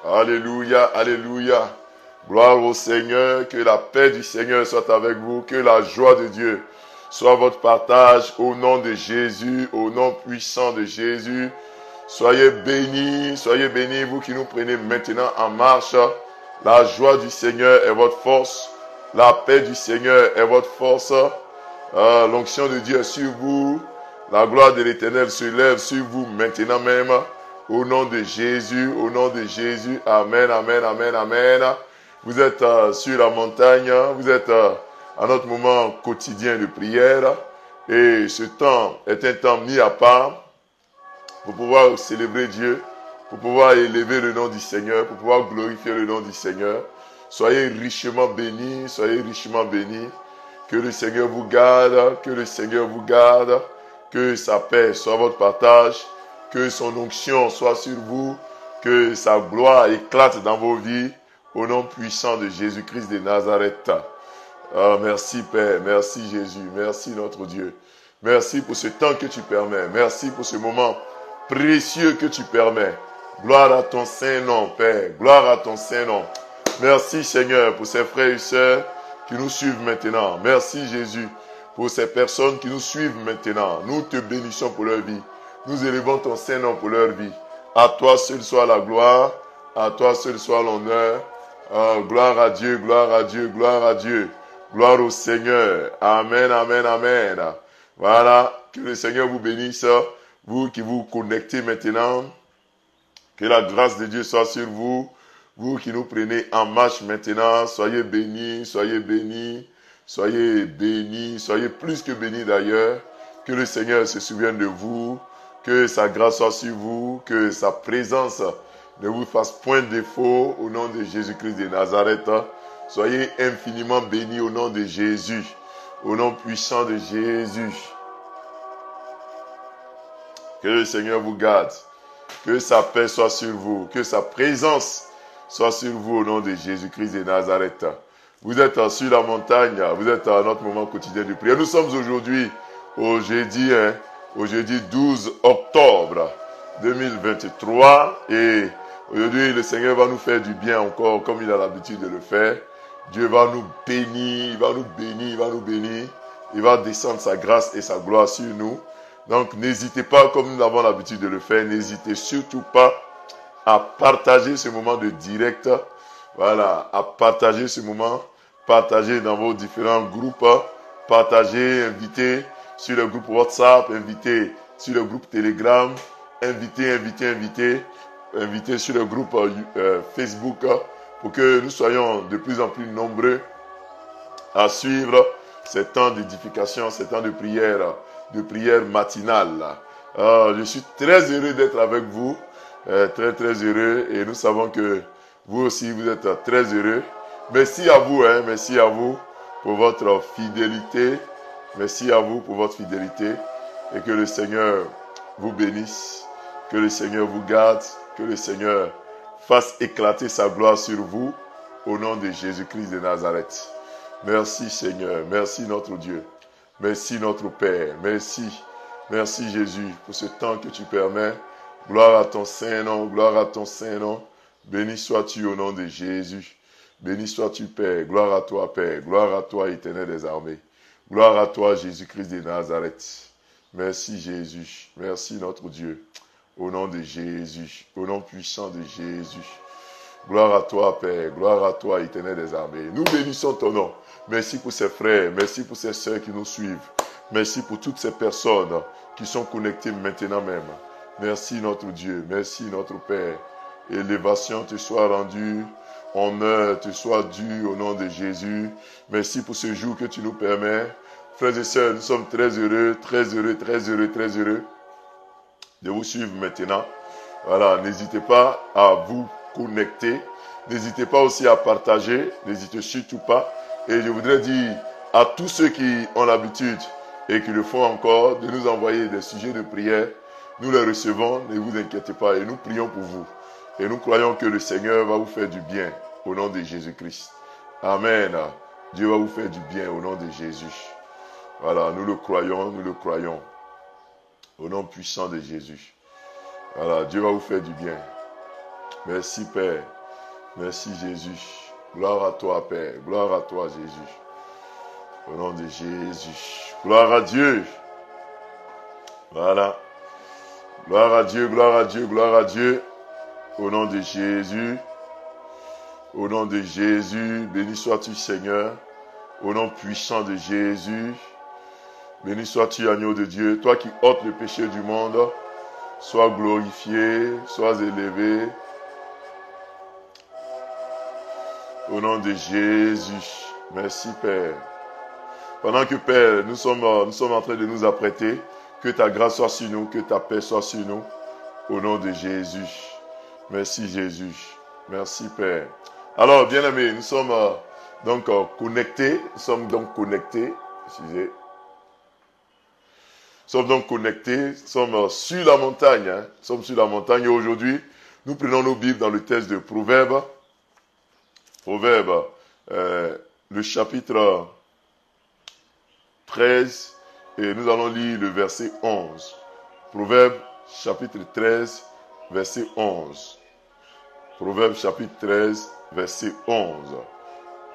Alléluia, alléluia. Gloire au Seigneur, que la paix du Seigneur soit avec vous, que la joie de Dieu soit votre partage au nom de Jésus, au nom puissant de Jésus. Soyez bénis, vous qui nous prenez maintenant en marche. La joie du Seigneur est votre force, la paix du Seigneur est votre force. L'onction de Dieu est sur vous, la gloire de l'Éternel se lève sur vous maintenant même. Au nom de Jésus, Amen, Amen, Amen, Amen. Vous êtes sur la montagne, vous êtes à notre moment quotidien de prière. Et ce temps est un temps mis à part pour pouvoir célébrer Dieu, pour pouvoir élever le nom du Seigneur, pour pouvoir glorifier le nom du Seigneur. Soyez richement bénis, soyez richement bénis. Que le Seigneur vous garde, que le Seigneur vous garde, que sa paix soit votre partage, que son onction soit sur vous, que sa gloire éclate dans vos vies, au nom puissant de Jésus-Christ de Nazareth. Merci Père, merci Jésus, merci notre Dieu. Merci pour ce temps que tu permets, merci pour ce moment précieux que tu permets. Gloire à ton Saint-Nom, Père, gloire à ton Saint-Nom. Merci Seigneur pour ces frères et sœurs qui nous suivent maintenant. Merci Jésus pour ces personnes qui nous suivent maintenant. Nous te bénissons pour leur vie. Nous élevons ton Saint-Nom pour leur vie. À toi seul soit la gloire, à toi seul soit l'honneur. Gloire à Dieu, gloire à Dieu, gloire à Dieu. Gloire au Seigneur. Amen, amen, amen. Voilà, que le Seigneur vous bénisse. Vous qui vous connectez maintenant, que la grâce de Dieu soit sur vous. Vous qui nous prenez en marche maintenant, soyez bénis, soyez bénis, soyez bénis, soyez plus que bénis d'ailleurs. Que le Seigneur se souvienne de vous, que sa grâce soit sur vous, que sa présence ne vous fasse point défaut au nom de Jésus-Christ de Nazareth. Soyez infiniment bénis au nom de Jésus, au nom puissant de Jésus. Que le Seigneur vous garde, que sa paix soit sur vous, que sa présence soit sur vous au nom de Jésus-Christ de Nazareth. Vous êtes sur la montagne, vous êtes à notre moment quotidien de prière. Nous sommes aujourd'hui au jeudi 12 octobre 2023 et aujourd'hui le Seigneur va nous faire du bien encore comme il a l'habitude de le faire. Dieu va nous bénir, il va nous bénir, il va nous bénir. Il va descendre sa grâce et sa gloire sur nous. Donc n'hésitez pas, comme nous avons l'habitude de le faire, n'hésitez surtout pas à partager ce moment de direct. Voilà, à partager ce moment, partager dans vos différents groupes, partager, inviter sur le groupe WhatsApp, inviter sur le groupe Telegram, inviter sur le groupe Facebook pour que nous soyons de plus en plus nombreux à suivre ces temps d'édification, ces temps de prière matinale. Je suis très heureux d'être avec vous, très très heureux, et nous savons que vous aussi vous êtes très heureux. Merci à vous pour votre fidélité, merci à vous pour votre fidélité, et que le Seigneur vous bénisse, que le Seigneur vous garde, que le Seigneur fasse éclater sa gloire sur vous, au nom de Jésus-Christ de Nazareth. Merci Seigneur, merci notre Dieu, merci notre Père, merci Jésus pour ce temps que tu permets. Gloire à ton Saint-Nom, gloire à ton Saint-Nom. Béni sois-tu au nom de Jésus. Béni sois-tu Père, gloire à toi Père, gloire à toi Éternel des armées. Gloire à toi Jésus-Christ de Nazareth. Merci Jésus, merci notre Dieu. Au nom de Jésus, au nom puissant de Jésus. Gloire à toi Père, gloire à toi Éternel des armées. Nous bénissons ton nom. Merci pour ces frères, merci pour ces sœurs qui nous suivent. Merci pour toutes ces personnes qui sont connectées maintenant même. Merci notre Dieu, merci notre Père. Élévation te soit rendue, honneur te soit dû au nom de Jésus. Merci pour ce jour que tu nous permets. Frères et sœurs, nous sommes très heureux de vous suivre maintenant. Voilà, n'hésitez pas à vous connecter. N'hésitez pas aussi à partager. N'hésitez surtout pas. Et je voudrais dire à tous ceux qui ont l'habitude et qui le font encore de nous envoyer des sujets de prière. Nous les recevons, ne vous inquiétez pas. Et nous prions pour vous. Et nous croyons que le Seigneur va vous faire du bien au nom de Jésus-Christ. Amen. Dieu va vous faire du bien au nom de Jésus. Voilà, nous le croyons. Au nom puissant de Jésus. Voilà, Dieu va vous faire du bien. Merci Père. Merci Jésus. Gloire à toi Père. Gloire à toi Jésus. Au nom de Jésus. Gloire à Dieu. Voilà. Gloire à Dieu, gloire à Dieu, gloire à Dieu. Au nom de Jésus. Au nom de Jésus. Béni sois-tu Seigneur. Au nom puissant de Jésus. Béni sois-tu agneau de Dieu. Toi qui ôtes le péché du monde. Sois glorifié, sois élevé. Au nom de Jésus. Merci Père. Pendant que Père, nous sommes en train de nous apprêter, que ta grâce soit sur nous, que ta paix soit sur nous. Au nom de Jésus. Merci Jésus. Merci Père. Alors, bien-aimés, nous sommes donc connectés. Nous sommes donc connectés. Excusez. Nous sommes donc connectés. Nous sommes sur la montagne. Nous sommes sur la montagne. Et aujourd'hui, nous prenons nos Bibles dans le texte de Proverbes. Proverbes, le chapitre 13. Et nous allons lire le verset 11. Proverbes, chapitre 13, verset 11. Proverbes, chapitre 13, verset 11.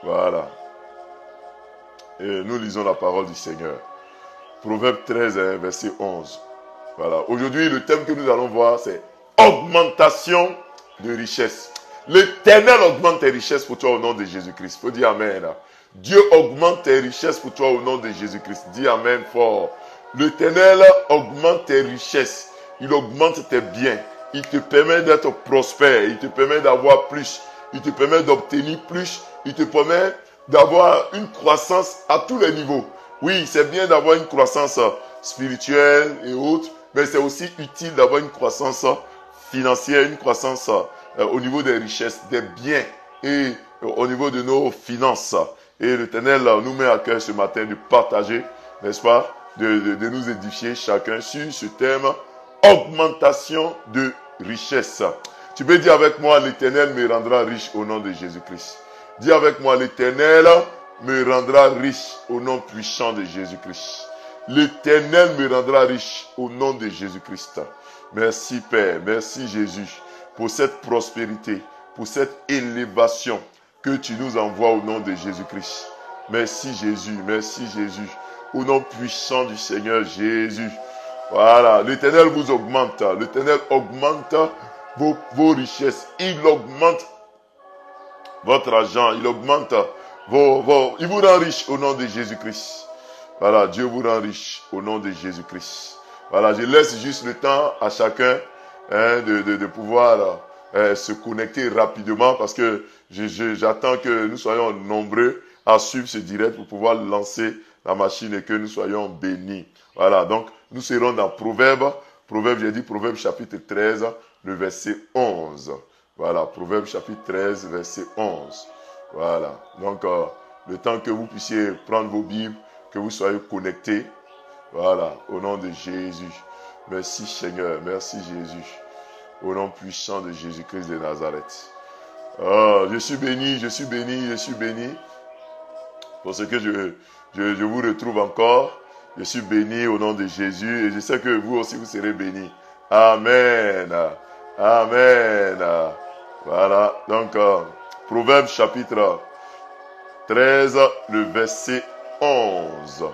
Voilà. Et nous lisons la parole du Seigneur. Proverbes 13, verset 11. Voilà. Aujourd'hui, le thème que nous allons voir, c'est augmentation de richesse. L'Éternel augmente tes richesses pour toi au nom de Jésus-Christ. Il faut dire Amen. Dieu augmente tes richesses pour toi au nom de Jésus-Christ. Dis Amen fort. L'Éternel augmente tes richesses. Il augmente tes biens. Il te permet d'être prospère. Il te permet d'avoir plus. Il te permet d'obtenir plus. Il te permet d'avoir une croissance à tous les niveaux. Oui, c'est bien d'avoir une croissance spirituelle et autres, mais c'est aussi utile d'avoir une croissance financière, une croissance au niveau des richesses, des biens et au niveau de nos finances. Et l'Éternel nous met à cœur ce matin de partager, n'est-ce pas, de nous édifier chacun sur ce thème, augmentation de richesse. Tu peux dire avec moi, l'Éternel me rendra riche au nom de Jésus-Christ. Dis avec moi, l'Éternel me rendra riche au nom puissant de Jésus-Christ. L'Éternel me rendra riche au nom de Jésus-Christ. Merci Père, merci Jésus pour cette prospérité, pour cette élévation que tu nous envoies au nom de Jésus-Christ. Merci Jésus, merci Jésus. Au nom puissant du Seigneur Jésus. Voilà, l'Éternel vous augmente. L'Éternel augmente vos richesses. Il augmente votre argent. Il augmente il vous rend riche au nom de Jésus-Christ. Voilà, Dieu vous rend riche au nom de Jésus-Christ. Voilà, je laisse juste le temps à chacun de pouvoir se connecter rapidement parce que j'attends que nous soyons nombreux à suivre ce direct pour pouvoir lancer la machine et que nous soyons bénis. Voilà, donc nous serons dans Proverbes, j'ai dit Proverbes chapitre 13, le verset 11. Voilà, Proverbes chapitre 13, verset 11. Voilà, donc le temps que vous puissiez prendre vos Bibles, que vous soyez connectés. Voilà, au nom de Jésus. Merci Seigneur, merci Jésus. Au nom puissant de Jésus-Christ de Nazareth. Oh, je suis béni, je suis béni, je suis béni. Pour ce que je vous retrouve encore. Je suis béni au nom de Jésus et je sais que vous aussi vous serez bénis. Amen. Amen. Voilà, donc Proverbes chapitre 13, le verset 11.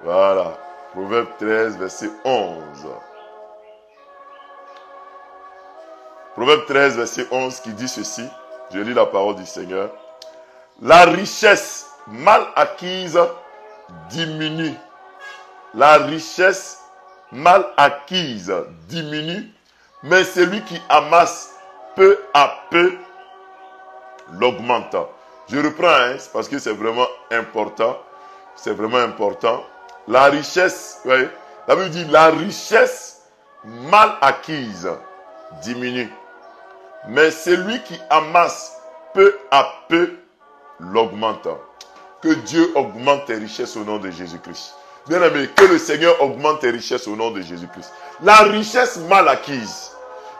Voilà, Proverbes 13, verset 11. Proverbe 13, verset 11 qui dit ceci. Je lis la parole du Seigneur. La richesse mal acquise diminue. La richesse mal acquise diminue, mais celui qui amasse peu à peu l'augmente. Je reprends, parce que c'est vraiment important. C'est vraiment important. La richesse, oui, la Bible dit la richesse mal acquise diminue. Mais celui qui amasse peu à peu l'augmente. Que Dieu augmente tes richesses au nom de Jésus-Christ. Bien aimé, que le Seigneur augmente tes richesses au nom de Jésus-Christ. La richesse mal acquise,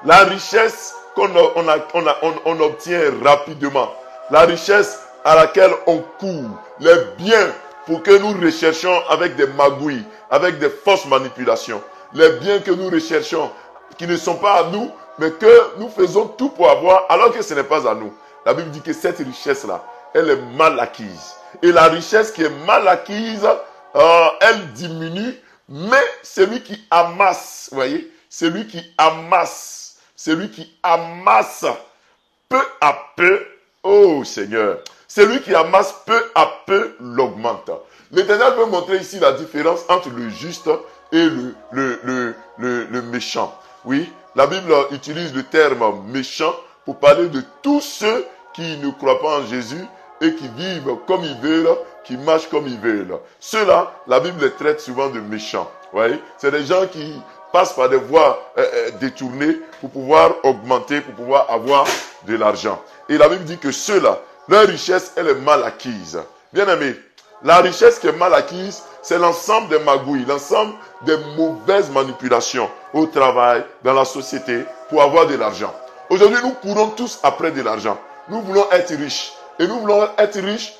la richesse qu'on obtient rapidement, la richesse à laquelle on court, les biens pour que nous recherchons avec des magouilles, avec des fausses manipulations, les biens que nous recherchons qui ne sont pas à nous, mais que nous faisons tout pour avoir, alors que ce n'est pas à nous. La Bible dit que cette richesse-là, elle est mal acquise. Et la richesse qui est mal acquise, elle diminue, mais celui qui amasse, vous voyez, celui qui amasse peu à peu, oh Seigneur, celui qui amasse peu à peu l'augmente. L'Éternel veut montrer ici la différence entre le juste et le méchant. Oui, la Bible utilise le terme méchant pour parler de tous ceux qui ne croient pas en Jésus et qui vivent comme ils veulent, qui marchent comme ils veulent. Ceux-là, la Bible les traite souvent de méchants. Oui, c'est des gens qui passent par des voies détournées pour pouvoir augmenter, pour pouvoir avoir de l'argent. Et la Bible dit que ceux-là, leur richesse, elle est mal acquise. Bien aimé, la richesse qui est mal acquise, c'est l'ensemble des magouilles, l'ensemble des mauvaises manipulations au travail, dans la société, pour avoir de l'argent. Aujourd'hui, nous courons tous après de l'argent. Nous voulons être riches. Et nous voulons être riches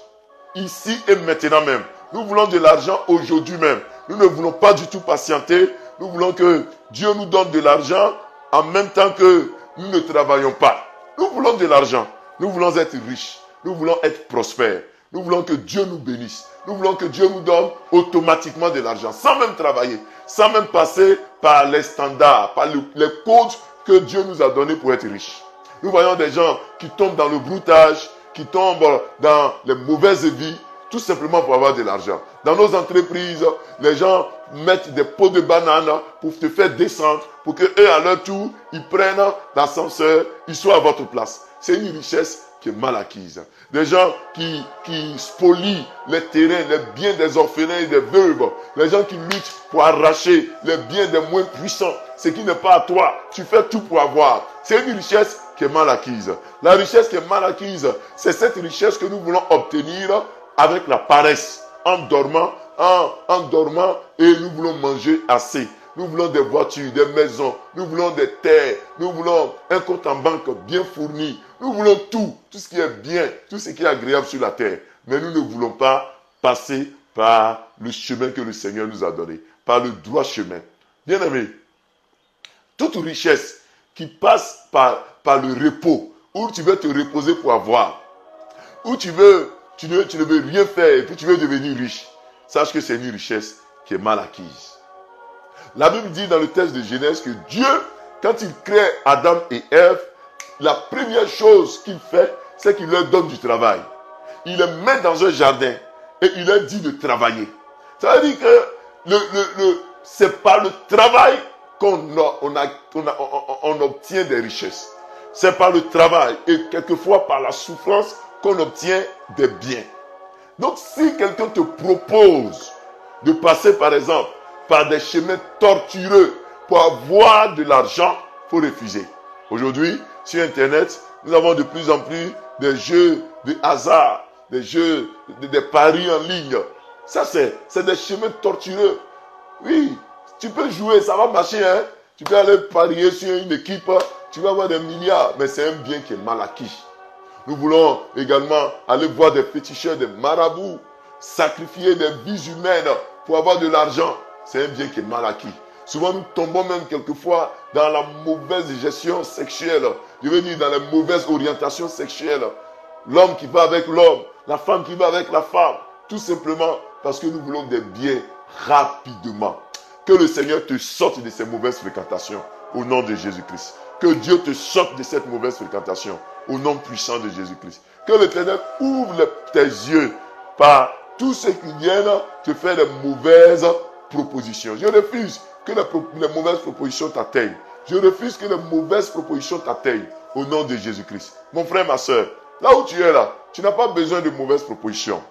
ici et maintenant même. Nous voulons de l'argent aujourd'hui même. Nous ne voulons pas du tout patienter. Nous voulons que Dieu nous donne de l'argent en même temps que nous ne travaillons pas. Nous voulons de l'argent. Nous voulons être riches. Nous voulons être prospères. Nous voulons que Dieu nous bénisse. Nous voulons que Dieu nous donne automatiquement de l'argent, sans même travailler, sans même passer par les standards, par les codes que Dieu nous a donnés pour être riches. Nous voyons des gens qui tombent dans le broutage, qui tombent dans les mauvaises vies, tout simplement pour avoir de l'argent. Dans nos entreprises, les gens mettent des pots de bananes pour te faire descendre, pour que eux, à leur tour, ils prennent l'ascenseur, ils soient à votre place. C'est une richesse qui est mal acquise. Des gens qui spolient les terrains, les biens des orphelins et des veuves. Les gens qui luttent pour arracher les biens des moins puissants. Ce qui n'est pas à toi. Tu fais tout pour avoir. C'est une richesse qui est mal acquise. La richesse qui est mal acquise, c'est cette richesse que nous voulons obtenir avec la paresse. En dormant et nous voulons manger assez. Nous voulons des voitures, des maisons, nous voulons des terres, nous voulons un compte en banque bien fourni. Nous voulons tout ce qui est bien, tout ce qui est agréable sur la terre. Mais nous ne voulons pas passer par le chemin que le Seigneur nous a donné, par le droit chemin. Bien aimé, toute richesse qui passe par le repos, où tu veux te reposer pour avoir, où tu ne veux rien faire et puis tu veux devenir riche, sache que c'est une richesse qui est mal acquise. La Bible dit dans le texte de Genèse que Dieu, quand il crée Adam et Ève, la première chose qu'il fait, c'est qu'il leur donne du travail. Il les met dans un jardin et il leur dit de travailler. Ça veut dire que c'est par le travail qu'on obtient des richesses. C'est par le travail et quelquefois par la souffrance qu'on obtient des biens. Donc si quelqu'un te propose de passer par exemple par des chemins tortueux pour avoir de l'argent, il faut refuser. Aujourd'hui, sur Internet, nous avons de plus en plus des jeux de hasard, des jeux, des paris en ligne. Ça, c'est des chemins tortueux. Oui, tu peux jouer, ça va marcher. Hein? Tu peux aller parier sur une équipe, tu vas avoir des milliards, mais c'est un bien qui est mal acquis. Nous voulons également aller voir des féticheurs, des marabouts, sacrifier des vies humaines pour avoir de l'argent. C'est un bien qui est mal acquis. Souvent, nous tombons même quelquefois dans la mauvaise gestion sexuelle. Je veux dire, dans la mauvaise orientation sexuelle. L'homme qui va avec l'homme, la femme qui va avec la femme. Tout simplement parce que nous voulons des biens rapidement. Que le Seigneur te sorte de ces mauvaises fréquentations au nom de Jésus-Christ. Que Dieu te sorte de cette mauvaise fréquentation au nom puissant de Jésus-Christ. Que l'Éternel ouvre tes yeux par tous ceux qui viennent te faire de mauvaises propositions. Je refuse que les mauvaises propositions t'atteignent. Je refuse que les mauvaises propositions t'atteignent au nom de Jésus-Christ. Mon frère, ma soeur, là où tu es là, tu n'as pas besoin de mauvaises propositions.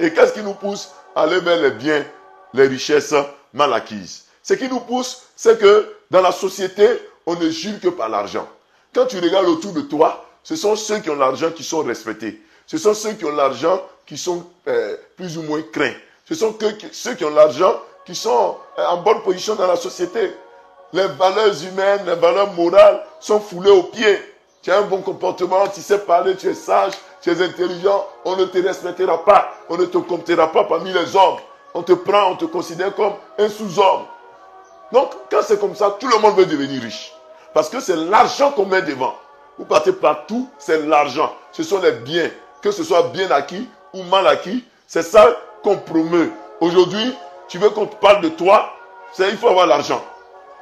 Et qu'est-ce qui nous pousse à aller vers les biens, les richesses mal acquises? Ce qui nous pousse, c'est que dans la société, on ne jure que par l'argent. Quand tu regardes autour de toi, ce sont ceux qui ont l'argent qui sont respectés. Ce sont ceux qui ont l'argent qui sont plus ou moins craints. Ce sont ceux qui ont l'argent qui sont en bonne position dans la société. Les valeurs humaines, les valeurs morales sont foulées aux pieds. Tu as un bon comportement, tu sais parler, tu es sage, tu es intelligent, on ne te respectera pas, on ne te comptera pas parmi les hommes. On te prend, on te considère comme un sous-homme. Donc, quand c'est comme ça, tout le monde veut devenir riche. Parce que c'est l'argent qu'on met devant. Vous partez partout, c'est l'argent. Ce sont les biens, que ce soit bien acquis ou mal acquis. C'est ça qu'on promeut. Aujourd'hui, tu veux qu'on te parle de toi, il faut avoir l'argent.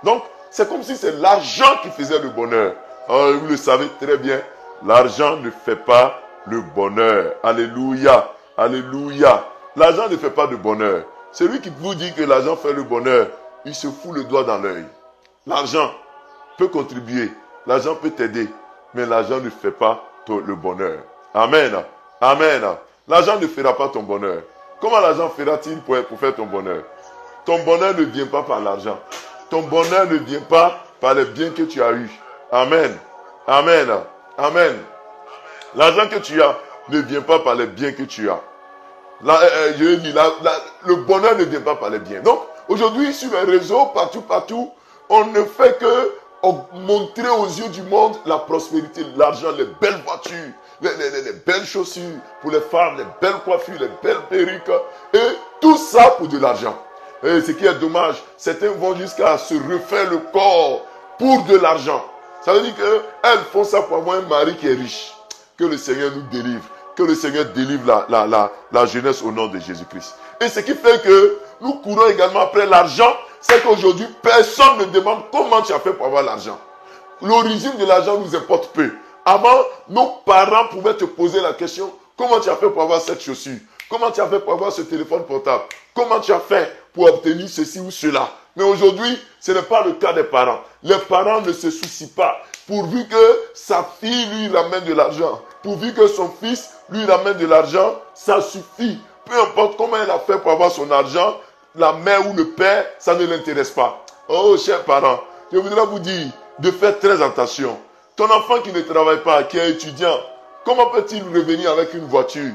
Donc, c'est comme si c'est l'argent qui faisait le bonheur. Oh, vous le savez très bien, l'argent ne fait pas le bonheur. Alléluia, alléluia. L'argent ne fait pas de bonheur. Celui qui vous dit que l'argent fait le bonheur, il se fout le doigt dans l'œil. L'argent peut contribuer, l'argent peut t'aider, mais l'argent ne fait pas le bonheur. Amen, amen. L'argent ne fera pas ton bonheur. Comment l'argent fera-t-il pour faire ton bonheur? Ton bonheur ne vient pas par l'argent. Ton bonheur ne vient pas par les biens que tu as eus. Amen, amen, amen. L'argent que tu as ne vient pas par les biens que tu as. Le bonheur ne vient pas par les biens. Donc, aujourd'hui, sur les réseaux, partout, on ne fait que montrer aux yeux du monde la prospérité, l'argent, les belles voitures, les belles chaussures pour les femmes, les belles coiffures, les belles perruques, et tout ça pour de l'argent. Et ce qui est dommage, certains vont jusqu'à se refaire le corps pour de l'argent. Ça veut dire qu'elles font ça pour avoir un mari qui est riche. Que le Seigneur nous délivre. Que le Seigneur délivre la jeunesse au nom de Jésus-Christ. Et ce qui fait que nous courons également après l'argent, c'est qu'aujourd'hui, personne ne demande comment tu as fait pour avoir l'argent. L'origine de l'argent nous importe peu. Avant, nos parents pouvaient te poser la question, comment tu as fait pour avoir cette chaussure? Comment tu as fait pour avoir ce téléphone portable? Comment tu as fait pour obtenir ceci ou cela? Mais aujourd'hui, ce n'est pas le cas des parents. Les parents ne se soucient pas. Pourvu que sa fille lui ramène de l'argent, pourvu que son fils lui ramène de l'argent, ça suffit. Peu importe comment elle a fait pour avoir son argent, la mère ou le père, ça ne l'intéresse pas. Oh, chers parents, je voudrais vous dire de faire très attention. Ton enfant qui ne travaille pas, qui est étudiant, comment peut-il revenir avec une voiture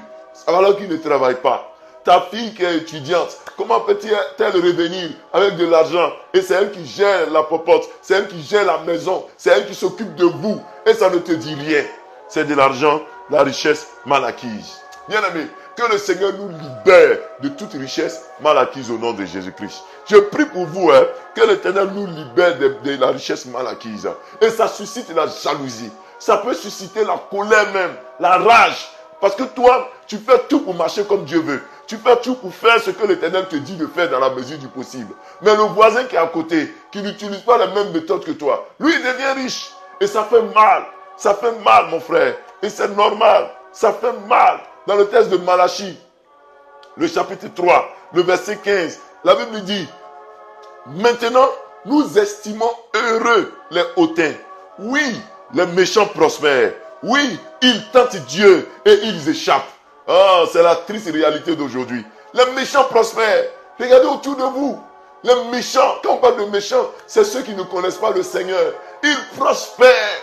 alors qu'il ne travaille pas? Ta fille qui est étudiante, comment peut-elle revenir avec de l'argent? Et c'est elle qui gère la popote, c'est elle qui gère la maison, c'est elle qui s'occupe de vous. Et ça ne te dit rien. C'est de l'argent, la richesse mal acquise. Bien aimé, que le Seigneur nous libère de toute richesse mal acquise au nom de Jésus-Christ. Je prie pour vous, que l'Éternel nous libère de la richesse mal acquise. Et ça suscite la jalousie. Ça peut susciter la colère même, la rage. Parce que toi, tu fais tout pour marcher comme Dieu veut. Tu fais tout pour faire ce que l'Éternel te dit de faire dans la mesure du possible. Mais le voisin qui est à côté, qui n'utilise pas la même méthode que toi, lui, il devient riche. Et ça fait mal. Ça fait mal, mon frère. Et c'est normal. Ça fait mal. Dans le texte de Malachie, le chapitre 3, le verset 15, la Bible dit, maintenant, nous estimons heureux les hautains. Oui, les méchants prospèrent. Oui, ils tentent Dieu et ils échappent. Oh, c'est la triste réalité d'aujourd'hui. Les méchants prospèrent. Regardez autour de vous. Les méchants, quand on parle de méchants, c'est ceux qui ne connaissent pas le Seigneur. Ils prospèrent.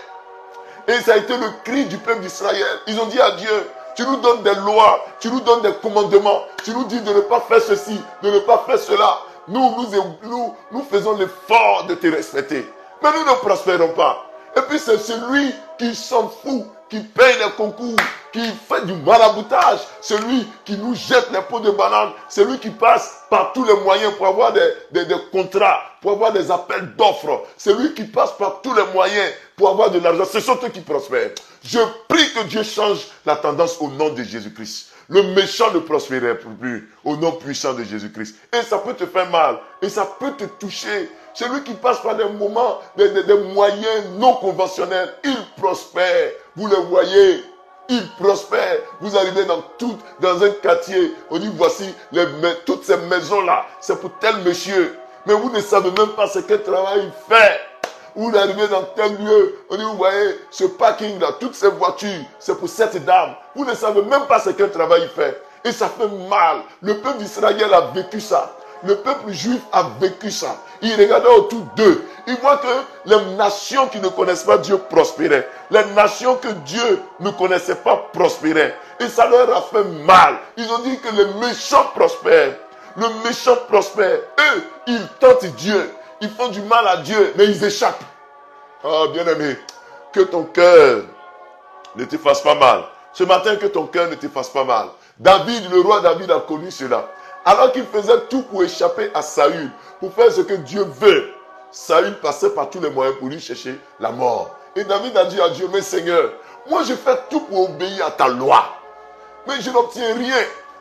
Et ça a été le cri du peuple d'Israël. Ils ont dit à Dieu, tu nous donnes des lois, tu nous donnes des commandements, tu nous dis de ne pas faire ceci, de ne pas faire cela. Nous faisons l'effort de te respecter. Mais nous ne prospérons pas. Et puis c'est celui qui s'en fout, qui paye les concours, qui fait du maraboutage, celui qui nous jette les pots de banane, celui qui passe par tous les moyens pour avoir des contrats, pour avoir des appels d'offres, celui qui passe par tous les moyens pour avoir de l'argent, ce sont eux qui prospèrent. Je prie que Dieu change la tendance au nom de Jésus-Christ. Le méchant ne prospérerait plus au nom puissant de Jésus-Christ. Et ça peut te faire mal, et ça peut te toucher. Celui qui passe par des moments, des moyens non conventionnels, il prospère. Vous le voyez, il prospère. Vous arrivez dans un quartier, on dit voici toutes ces maisons-là, c'est pour tel monsieur. Mais vous ne savez même pas ce quel travail il fait. Vous arrivez dans tel lieu, on dit vous voyez ce parking-là, toutes ces voitures, c'est pour cette dame. Vous ne savez même pas ce quel travail il fait. Et ça fait mal. Le peuple d'Israël a vécu ça. Le peuple juif a vécu ça. Il regardait autour d'eux. Il voit que les nations qui ne connaissent pas Dieu prospéraient. Les nations que Dieu ne connaissait pas prospéraient. Et ça leur a fait mal. Ils ont dit que les méchants prospèrent. Le méchant prospère. Eux, ils tentent Dieu. Ils font du mal à Dieu, mais ils échappent. Oh, bien-aimé, que ton cœur ne te fasse pas mal. Ce matin, que ton cœur ne te fasse pas mal. David, le roi David a connu cela. Alors qu'il faisait tout pour échapper à Saül, pour faire ce que Dieu veut. Saül passait par tous les moyens pour lui chercher la mort. Et David a dit à Dieu, mais Seigneur, moi je fais tout pour obéir à ta loi. Mais je n'obtiens rien.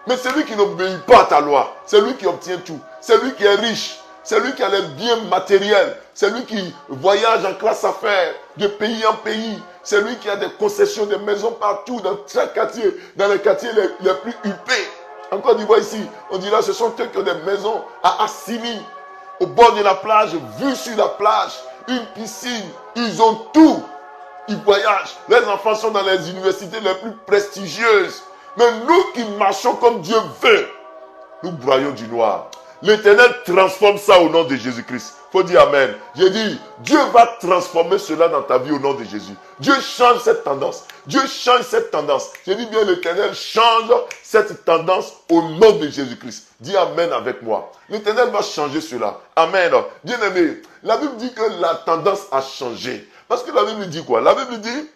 Mais celui qui n'obéit pas à ta loi, c'est lui qui obtient tout. C'est lui qui est riche. C'est lui qui a les biens matériels. C'est lui qui voyage en classe affaires de pays en pays. C'est lui qui a des concessions, des maisons partout, dans chaque quartier, dans les quartiers les plus huppés. En Côte d'Ivoire ici, on dit là, ce sont eux qui ont des maisons à Assini, au bord de la plage, vue sur la plage, une piscine. Ils ont tout. Ils voyagent. Les enfants sont dans les universités les plus prestigieuses. Mais nous qui marchons comme Dieu veut, nous broyons du noir. L'Éternel transforme ça au nom de Jésus-Christ. Il faut dire Amen. J'ai dit, Dieu va transformer cela dans ta vie au nom de Jésus. Dieu change cette tendance. Dieu change cette tendance. J'ai dit bien, l'Éternel change cette tendance au nom de Jésus-Christ. Dis Amen avec moi. L'Éternel va changer cela. Amen. Bien-aimé, la Bible dit que la tendance a changé. Parce que la Bible dit quoi? La Bible dit,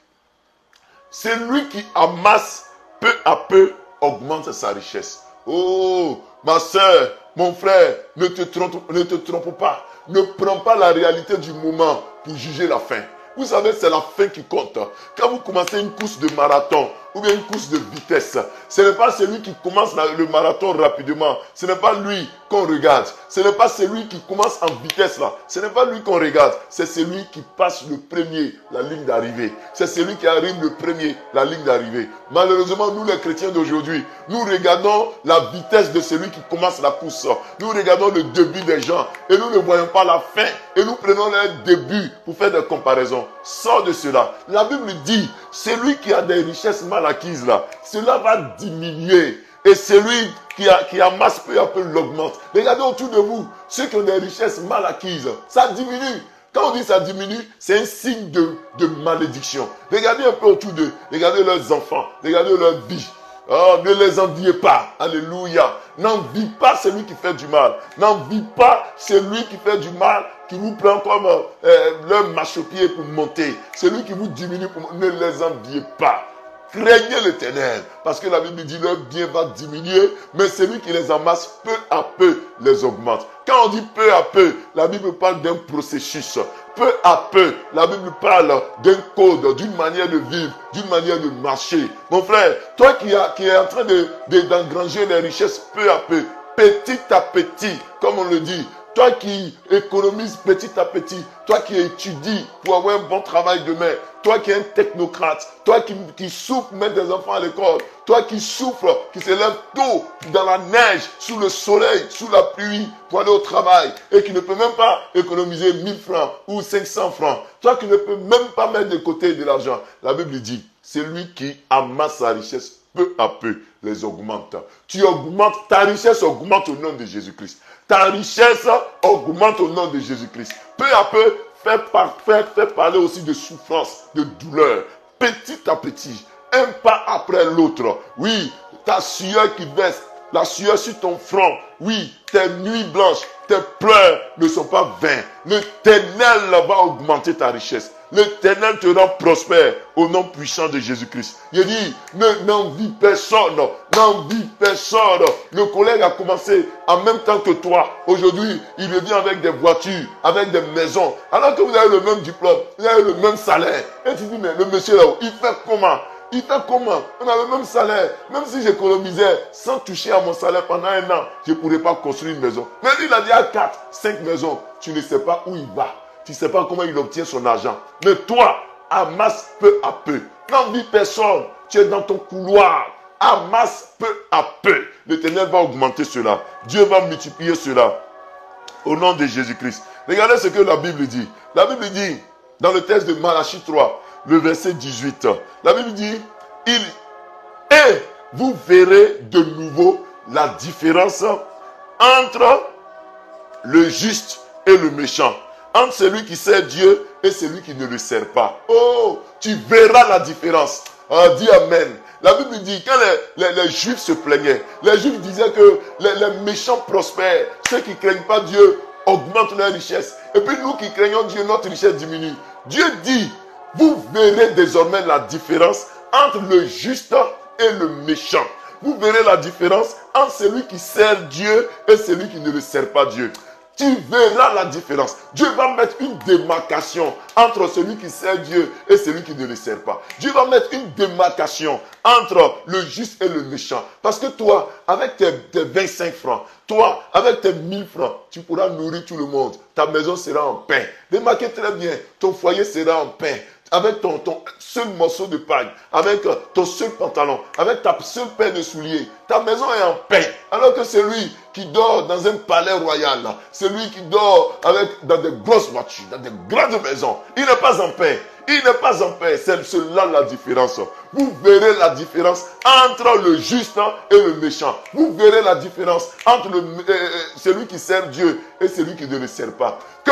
c'est lui qui amasse peu à peu, augmente sa richesse. Oh, ma soeur, mon frère, ne te trompe pas. Ne prends pas la réalité du moment pour juger la fin. Vous savez, c'est la fin qui compte. Quand vous commencez une course de marathon ou bien une course de vitesse, ce n'est pas celui qui commence le marathon rapidement. Ce n'est pas lui qu'on regarde. Ce n'est pas celui qui commence en vitesse là. Ce n'est pas lui qu'on regarde. C'est celui qui passe le premier, la ligne d'arrivée. C'est celui qui arrive le premier, la ligne d'arrivée. Malheureusement, nous les chrétiens d'aujourd'hui, nous regardons la vitesse de celui qui commence la course. Nous regardons le début des gens et nous ne voyons pas la fin. Et nous prenons leur début pour faire des comparaisons. Sors de cela. La Bible dit, celui qui a des richesses mal acquises là, cela va diminuer. Et celui qui amasse peu à peu l'augmente. Regardez autour de vous, ceux qui ont des richesses mal acquises, ça diminue. Quand on dit ça diminue, c'est un signe de malédiction. Regardez un peu autour d'eux. Regardez leurs enfants. Regardez leur vie. Oh, ne les enviez pas. Alléluia. N'envie pas celui qui fait du mal. N'envie pas celui qui fait du mal, qui vous prend comme leur marchepied pour monter. Celui qui vous diminue, ne les enviez pas. Craignez l'Éternel, parce que la Bible dit leur bien va diminuer, mais celui qui les amasse peu à peu les augmente. Quand on dit peu à peu, la Bible parle d'un processus. Peu à peu, la Bible parle d'un code, d'une manière de vivre, d'une manière de marcher. Mon frère, toi qui es en train d'engranger les richesses peu à peu, petit à petit, comme on le dit, toi qui économises petit à petit, toi qui étudies pour avoir un bon travail demain, toi qui es un technocrate, toi qui souffres mettre des enfants à l'école, toi qui souffres, qui se lève tôt dans la neige, sous le soleil, sous la pluie pour aller au travail et qui ne peut même pas économiser 1000 francs ou 500 francs, toi qui ne peux même pas mettre de côté de l'argent, la Bible dit, c'est lui qui amasse sa richesse peu à peu les augmente. Tu augmentes, ta richesse augmente au nom de Jésus-Christ. Ta richesse augmente au nom de Jésus-Christ. Peu à peu, fais parler aussi de souffrance, de douleur. Petit à petit, un pas après l'autre. Oui, ta sueur qui verse, la sueur sur ton front. Oui, tes nuits blanches, tes pleurs ne sont pas vains. L'Éternel va augmenter ta richesse. L'Éternel te rend prospère au nom puissant de Jésus-Christ. Il dit, n'envie personne, n'envie personne. Le collègue a commencé en même temps que toi. Aujourd'hui, il revient avec des voitures, avec des maisons. Alors que vous avez le même diplôme, vous avez le même salaire. Et tu dis, mais le monsieur là, il fait comment? Il fait comment? On a le même salaire. Même si j'économisais sans toucher à mon salaire pendant un an, je ne pourrais pas construire une maison. Mais lui, il a déjà 4, 5 maisons. Tu ne sais pas où il va. Tu ne sais pas comment il obtient son argent. Mais toi, amasse peu à peu. N'envie personne. Tu es dans ton couloir. Amasse peu à peu. L'Éternel va augmenter cela. Dieu va multiplier cela. Au nom de Jésus-Christ. Regardez ce que la Bible dit. La Bible dit, dans le texte de Malachie 3, le verset 18. La Bible dit, et vous verrez de nouveau la différence entre le juste et le méchant. Entre celui qui sert Dieu et celui qui ne le sert pas. Oh, tu verras la différence. Dis Amen. La Bible dit, quand les Juifs se plaignaient, les Juifs disaient que les méchants prospèrent. Ceux qui ne craignent pas Dieu augmentent leur richesse. Et puis nous qui craignons Dieu, notre richesse diminue. Dieu dit, vous verrez désormais la différence entre le juste et le méchant. Vous verrez la différence entre celui qui sert Dieu et celui qui ne le sert pas Dieu. tu verras la différence. Dieu va mettre une démarcation entre celui qui sert Dieu et celui qui ne le sert pas. Dieu va mettre une démarcation entre le juste et le méchant. Parce que toi, avec tes 25 francs, toi, avec tes 1000 francs, tu pourras nourrir tout le monde. Ta maison sera en paix. Remarquez très bien, ton foyer sera en paix. Avec ton seul morceau de paille, avec ton seul pantalon, avec ta seule paire de souliers, ta maison est en paix. Alors que celui qui dort dans un palais royal, celui qui dort dans des grosses voitures, dans des grandes maisons, il n'est pas en paix. Il n'est pas en paix. C'est cela la différence. Vous verrez la différence entre le juste et le méchant. Vous verrez la différence entre celui qui sert Dieu et celui qui ne le sert pas. Que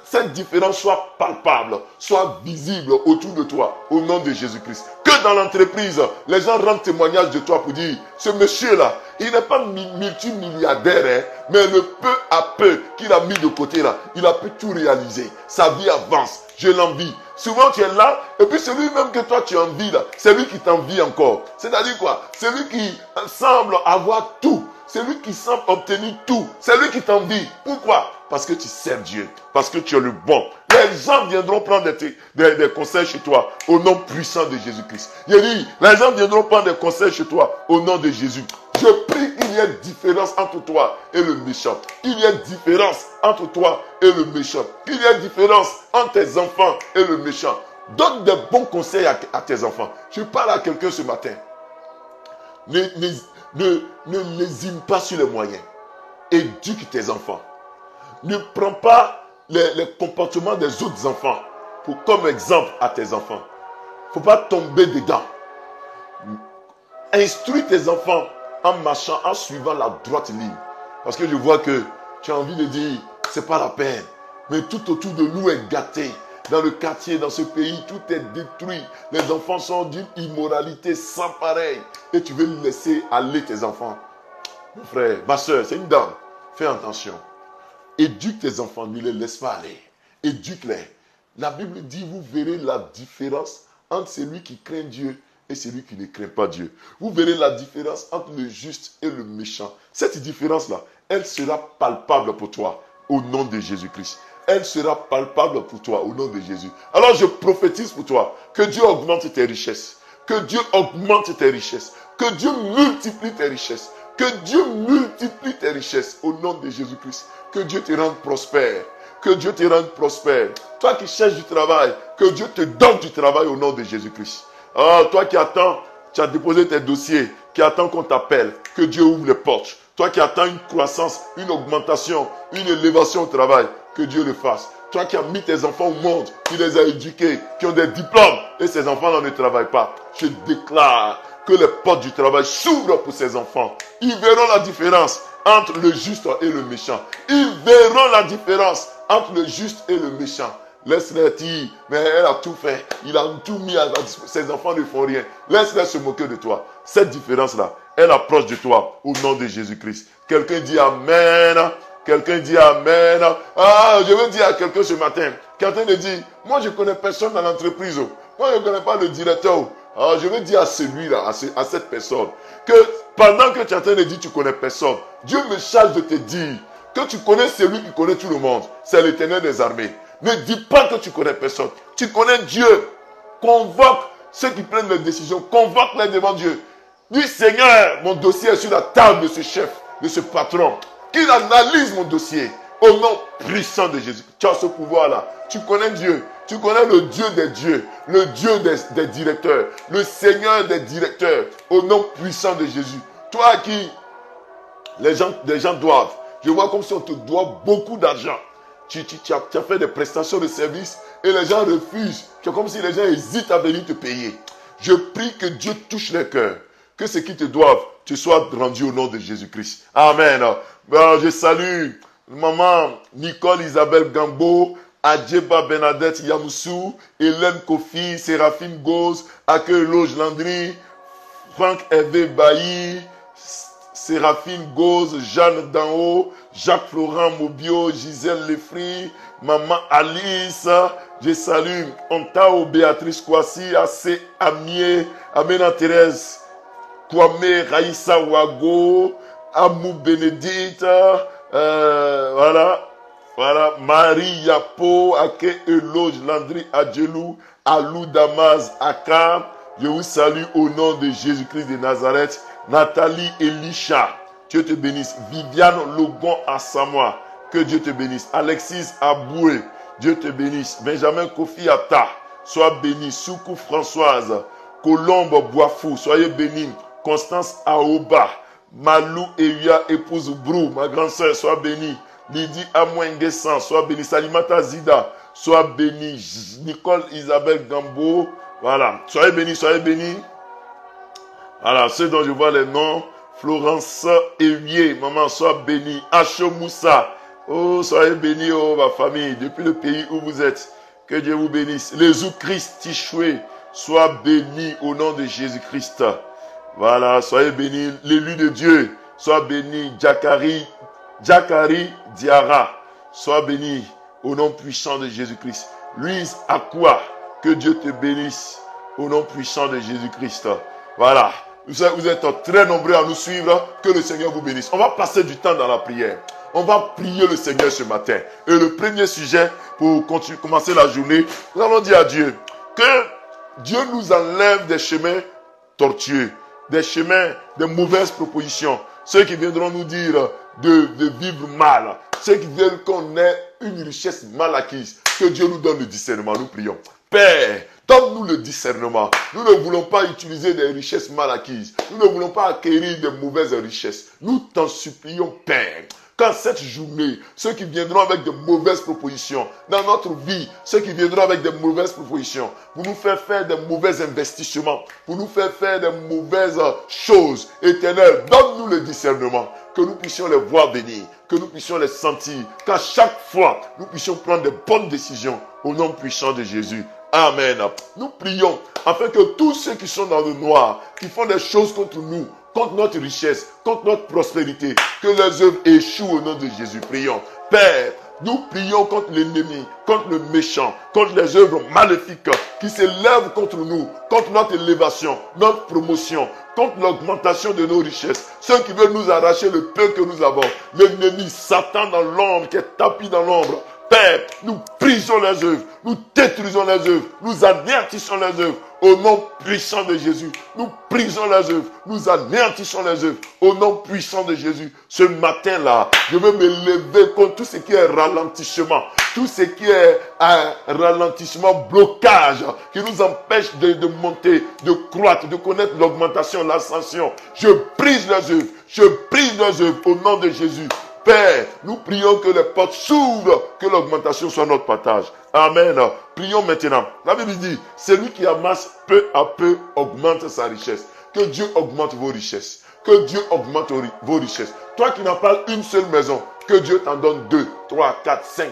cette différence soit palpable, soit visible autour de toi, au nom de Jésus-Christ. Que dans l'entreprise, les gens rendent témoignage de toi pour dire, ce monsieur-là, il n'est pas multimilliardaire, mais le peu à peu qu'il a mis de côté là, il a pu tout réaliser. Sa vie avance, je l'envie. Souvent tu es là, et puis celui même que toi tu envies là, c'est lui qui t'envie encore. C'est-à-dire quoi? C'est lui qui semble avoir tout. C'est lui qui semble obtenir tout. C'est lui qui t'envie. Pourquoi? Parce que tu sers Dieu. Parce que tu es le bon. Les gens viendront prendre des conseils chez toi au nom puissant de Jésus-Christ. Il dit, les gens viendront prendre des conseils chez toi au nom de Jésus. Je prie qu'il y ait différence entre toi et le méchant. Qu'il y ait différence entre toi et le méchant. Qu'il y ait différence entre tes enfants et le méchant. Donne des bons conseils à tes enfants. Je parle à quelqu'un ce matin. Ne lésine pas sur les moyens. Éduque tes enfants. Ne prends pas les comportements des autres enfants comme exemple à tes enfants. Il ne faut pas tomber dedans. Instruis tes enfants en marchant, en suivant la droite ligne. Parce que je vois que tu as envie de dire, c'est pas la peine. Mais tout autour de nous est gâté. Dans le quartier, dans ce pays, tout est détruit. Les enfants sont d'une immoralité sans pareil. Et tu veux laisser aller tes enfants. Mon frère, ma soeur, c'est une dame. Fais attention. Éduque tes enfants, ne les laisse pas aller. Éduque-les. La Bible dit, vous verrez la différence entre celui qui craint Dieu et celui qui ne craint pas Dieu. Vous verrez la différence entre le juste et le méchant. Cette différence-là, elle sera palpable pour toi au nom de Jésus-Christ. Elle sera palpable pour toi au nom de Jésus. Alors je prophétise pour toi que Dieu augmente tes richesses. Que Dieu augmente tes richesses. Que Dieu multiplie tes richesses. Que Dieu multiplie tes richesses au nom de Jésus-Christ. Que Dieu te rende prospère. Que Dieu te rende prospère. Toi qui cherches du travail, que Dieu te donne du travail au nom de Jésus-Christ. Ah, toi qui attends, tu as déposé tes dossiers, qui attends qu'on t'appelle, que Dieu ouvre les portes. Toi qui attends une croissance, une augmentation, une élévation au travail, que Dieu le fasse. Toi qui as mis tes enfants au monde, qui les as éduqués, qui ont des diplômes, et ces enfants-là ne travaillent pas. Je déclare que les portes du travail s'ouvrent pour ces enfants. Ils verront la différence entre le juste et le méchant. Ils verront la différence entre le juste et le méchant. Laisse-les dire, mais elle a tout fait. Il a tout mis à la disposition. Ses enfants ne font rien. Laisse-les se moquer de toi. Cette différence-là, elle approche de toi au nom de Jésus-Christ. Quelqu'un dit Amen. Quelqu'un dit Amen. Ah, je veux dire à quelqu'un ce matin. Quelqu'un me dit, moi je ne connais personne dans l'entreprise. Moi je ne connais pas le directeur. Ah, je veux dire à celui-là, à cette personne, que pendant que tu es en train de dire que tu ne connais personne, Dieu me charge de te dire que tu connais celui qui connaît tout le monde. C'est l'Éternel des armées. Ne dis pas que tu connais personne. Tu connais Dieu. Convoque ceux qui prennent les décisions. Convoque-les devant Dieu. Dis, Seigneur, mon dossier est sur la table de ce chef, de ce patron. Qu'il analyse mon dossier. Au nom puissant de Jésus. Tu as ce pouvoir-là. Tu connais Dieu. Tu connais le Dieu des dieux. Le Dieu des directeurs. Le Seigneur des directeurs. Au nom puissant de Jésus. Toi à qui les gens doivent. Je vois comme si on te doit beaucoup d'argent. Tu as fait des prestations de services et les gens refusent. C'est comme si les gens hésitent à venir te payer. Je prie que Dieu touche les cœurs. Que ce qui te doivent te soit rendu au nom de Jésus-Christ. Amen. Je salue maman Nicole Isabelle Gambo, Adjeba Bernadette Yamoussou, Hélène Kofi, Séraphine Gose, Accueil Loge Landry, Franck Hervé Bailly, Séraphine Gose, Jeanne Danhaut, Jacques Florent Mobio, Gisèle Lefry, Maman Alice, je salue Ontao Béatrice Kwasi, Assez Amier, Amena Thérèse, Kwame Raïssa Wago, Amou Bénédicte, voilà, Voilà, Marie Yapo, Ake Eloge, Landry Adjelou, Alou Damas, Aka. Je vous salue au nom de Jésus-Christ de Nazareth. Nathalie Elisha, Dieu te bénisse. Viviane Logon à Samoa, que Dieu te bénisse. Alexis Aboué, Dieu te bénisse. Benjamin Kofi Atta, sois béni. Soukou Françoise, Colombe Boifou, soyez bénis. Constance Aoba, Malou Eya, épouse Brou, ma grande soeur, sois bénie. Lydie Amouenguessan, sois bénie. Salimata Zida, sois bénie. Nicole Isabelle Gambo, voilà, soyez bénis, soyez bénis. Voilà, ceux dont je vois les noms. Florence Evier, maman, sois bénie. Acho Moussa, oh, soyez bénis, oh, ma famille, depuis le pays où vous êtes. Que Dieu vous bénisse. Les Christ Tichoué, sois béni au nom de Jésus-Christ. Voilà, soyez bénis. L'élu de Dieu, sois béni. Jakari Diara, sois béni au nom puissant de Jésus-Christ. Louise Akwa, que Dieu te bénisse au nom puissant de Jésus-Christ. Voilà, vous êtes très nombreux à nous suivre. Que le Seigneur vous bénisse. On va passer du temps dans la prière. On va prier le Seigneur ce matin. Et le premier sujet, pour commencer la journée, nous allons dire à Dieu que Dieu nous enlève des chemins tortueux, des chemins de mauvaises propositions. Ceux qui viendront nous dire de vivre mal, ceux qui veulent qu'on ait une richesse mal acquise, que Dieu nous donne le discernement. Nous prions. Père, donne-nous le discernement. Nous ne voulons pas utiliser des richesses mal acquises. Nous ne voulons pas acquérir de mauvaises richesses. Nous t'en supplions, Père. Quand cette journée, ceux qui viendront avec de mauvaises propositions, dans notre vie, ceux qui viendront avec de mauvaises propositions, pour nous faire de mauvais investissements, pour nous faire de mauvaises choses éternelles, donne-nous le discernement, que nous puissions les voir venir, que nous puissions les sentir, qu'à chaque fois, nous puissions prendre de bonnes décisions au nom puissant de Jésus. Amen. Nous prions afin que tous ceux qui sont dans le noir, qui font des choses contre nous, contre notre richesse, contre notre prospérité, que leurs œuvres échouent au nom de Jésus. Prions. Père, nous prions contre l'ennemi, contre le méchant, contre les œuvres maléfiques qui s'élèvent contre nous, contre notre élévation, notre promotion, contre l'augmentation de nos richesses. Ceux qui veulent nous arracher le peu que nous avons. L'ennemi, Satan dans l'ombre, qui est tapis dans l'ombre. Père, nous brisons les œuvres, nous détruisons les œuvres, nous anéantissons les œuvres. Au nom puissant de Jésus, nous brisons les œuvres, nous anéantissons les œuvres. Au nom puissant de Jésus, ce matin-là, je veux me lever contre tout ce qui est ralentissement, tout ce qui est un ralentissement, blocage, qui nous empêche de monter, de croître, de connaître l'augmentation, l'ascension. Je brise les œuvres, je brise les œuvres au nom de Jésus. Père, nous prions que les portes s'ouvrent, que l'augmentation soit notre partage. Amen. Prions maintenant. La Bible dit, celui qui amasse peu à peu augmente sa richesse. Que Dieu augmente vos richesses. Que Dieu augmente vos richesses. Toi qui n'as pas une seule maison, que Dieu t'en donne 2, 3, 4, 5.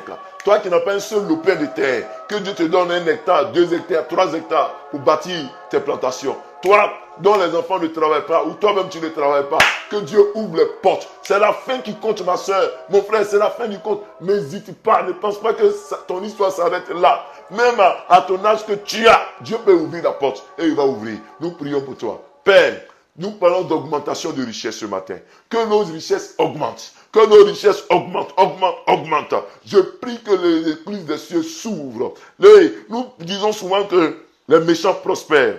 Toi qui n'as pas un seul lopin de terre, que Dieu te donne 1 hectare, 2 hectares, 3 hectares pour bâtir tes plantations. Toi dont les enfants ne travaillent pas, ou toi-même tu ne travailles pas, que Dieu ouvre les portes. C'est la fin qui compte, ma soeur. Mon frère, c'est la fin du compte. N'hésite pas, ne pense pas que ton histoire s'arrête là. Même à ton âge que tu as, Dieu peut ouvrir la porte et il va ouvrir. Nous prions pour toi. Père, nous parlons d'augmentation de richesse ce matin. Que nos richesses augmentent. Que nos richesses augmentent, augmentent. Je prie que l'église des cieux s'ouvre. Nous disons souvent que les méchants prospèrent.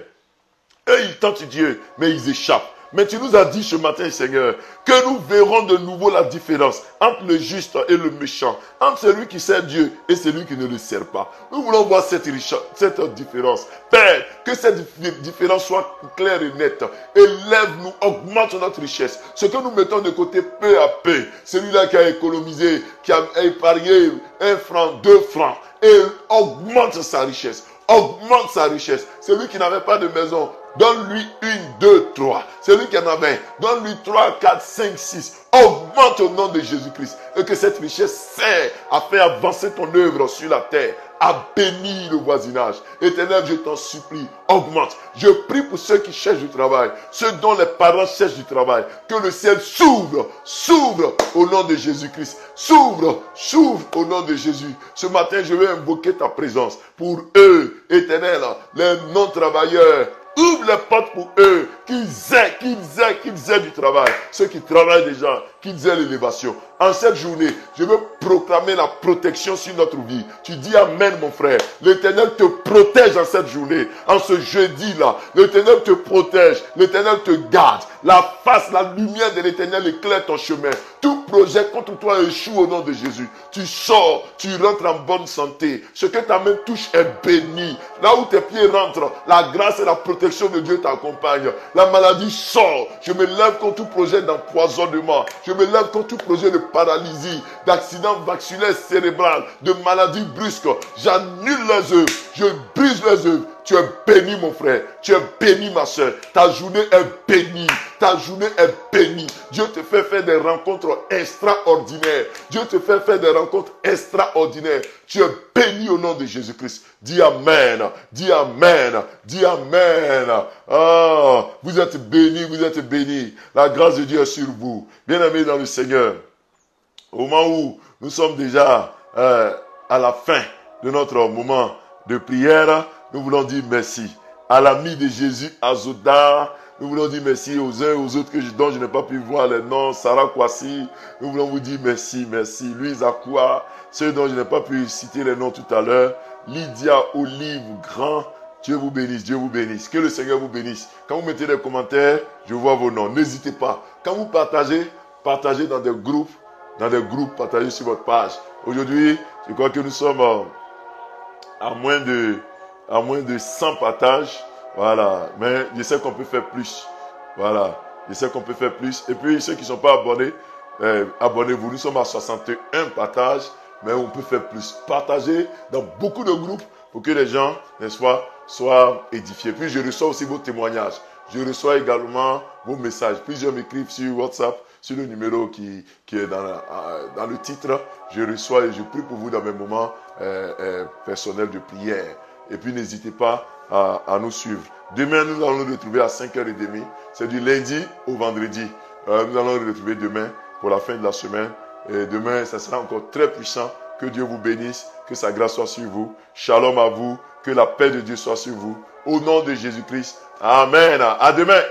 Eux, ils tentent Dieu, mais ils échappent. Mais tu nous as dit ce matin, Seigneur, que nous verrons de nouveau la différence entre le juste et le méchant, entre celui qui sert Dieu et celui qui ne le sert pas. Nous voulons voir cette différence. Père, que cette différence soit claire et nette. Élève-nous, augmente notre richesse. Ce que nous mettons de côté peu à peu, celui-là qui a économisé, qui a épargné 1 franc, 2 francs, et augmente sa richesse. Augmente sa richesse. Celui qui n'avait pas de maison, donne-lui 1, 2, 3. Celui qui en avait, donne-lui 3, 4, 5, 6. Augmente au nom de Jésus-Christ. Et que cette richesse sert à faire avancer ton œuvre sur la terre, à bénir le voisinage. Éternel, je t'en supplie, augmente. Je prie pour ceux qui cherchent du travail, ceux dont les parents cherchent du travail. Que le ciel s'ouvre, s'ouvre au nom de Jésus-Christ. S'ouvre, s'ouvre au nom de Jésus. Ce matin, je vais invoquer ta présence pour eux, Éternel, les non-travailleurs. Ouvre les portes pour eux, qu'ils aient du travail. Ceux qui travaillent déjà, qu'ils aient l'élévation. En cette journée, je veux proclamer la protection sur notre vie. Tu dis amen, mon frère. L'Éternel te protège en cette journée. En ce jeudi-là, l'Éternel te protège. L'Éternel te garde. La face, la lumière de l'Éternel éclaire ton chemin. Tout projet contre toi échoue au nom de Jésus. Tu sors, tu rentres en bonne santé. Ce que ta main touche est béni. Là où tes pieds rentrent, la grâce et la protection de Dieu t'accompagnent. La maladie sort. Je me lève contre tout projet d'empoisonnement. Je me lève contre tout projet de paralysie, d'accident vasculaire cérébral, de maladie brusque. J'annule les œuvres. Je brise les œuvres. Tu es béni, mon frère. Tu es béni, ma soeur. Ta journée est bénie. Ta journée est bénie. Dieu te fait faire des rencontres extraordinaires. Dieu te fait faire des rencontres extraordinaires. Tu es béni au nom de Jésus-Christ. Dis amen. Dis amen. Dis amen. Ah, vous êtes bénis, vous êtes bénis. La grâce de Dieu est sur vous. Bien-aimés dans le Seigneur, au moment où nous sommes déjà à la fin de notre moment de prière, nous voulons dire merci à l'ami de Jésus, Azoda. Nous voulons dire merci aux uns et aux autres dont je n'ai pas pu voir les noms. Sarah Kwasi, nous voulons vous dire merci, merci. Louise Akwa, ceux dont je n'ai pas pu citer les noms tout à l'heure. Lydia Olive Grand, Dieu vous bénisse, Dieu vous bénisse. Que le Seigneur vous bénisse. Quand vous mettez des commentaires, je vois vos noms. N'hésitez pas. Quand vous partagez, partagez dans des groupes, partagez sur votre page. Aujourd'hui, je crois que nous sommes à moins de 100 partages. Voilà. Mais je sais qu'on peut faire plus. Voilà. Je sais qu'on peut faire plus. Et puis, ceux qui ne sont pas abonnés, abonnez-vous. Nous sommes à 61 partages, mais on peut faire plus. Partagez dans beaucoup de groupes pour que les gens, n'est-ce pas, soient édifiés. Puis, je reçois aussi vos témoignages. Je reçois également vos messages. Plusieurs m'écrivent sur WhatsApp, sur le numéro qui est dans le titre. Je reçois et je prie pour vous dans mes moments personnels de prière. Et puis, n'hésitez pas à nous suivre. Demain, nous allons nous retrouver à 5h30. C'est du lundi au vendredi. Nous allons nous retrouver demain pour la fin de la semaine. Et demain, ça sera encore très puissant. Que Dieu vous bénisse. Que sa grâce soit sur vous. Shalom à vous. Que la paix de Dieu soit sur vous. Au nom de Jésus-Christ. Amen. À demain.